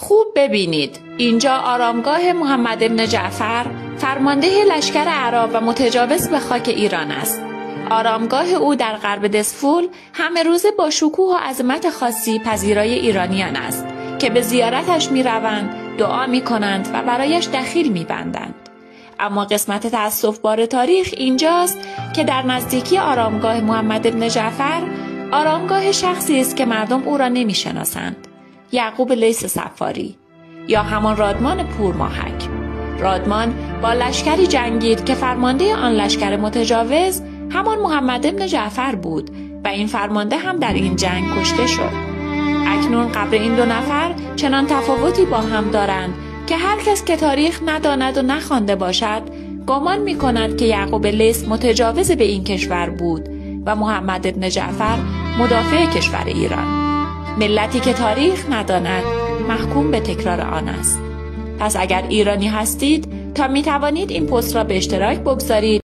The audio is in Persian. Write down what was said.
خوب ببینید، اینجا آرامگاه محمد بن جعفر، فرمانده لشکر اعراب و متجاوز به خاک ایران است. آرامگاه او در غرب دسفول همه روزه با شکوه و عظمت خاصی پذیرای ایرانیان است که به زیارتش می روند، دعا می کنند و برایش دخیل می بندند. اما قسمت تأسف‌بار تاریخ اینجاست که در نزدیکی آرامگاه محمد بن جعفر، آرامگاه شخصی است که مردم او را نمی شناسند. یعقوب لیث صفاری یا همان رادمان پورماهک. رادمان با لشکری جنگید که فرمانده آن لشکر متجاوز همان محمد بن جعفر بود و این فرمانده هم در این جنگ کشته شد. اکنون قبر این دو نفر چنان تفاوتی با هم دارند که هر کس که تاریخ نداند و نخوانده باشد گمان می کند که یعقوب لیث متجاوز به این کشور بود و محمد بن جعفر مدافع کشور ایران. ملتی که تاریخ نداند محکوم به تکرار آن است. پس اگر ایرانی هستید تا می توانید این پست را به اشتراک بگذارید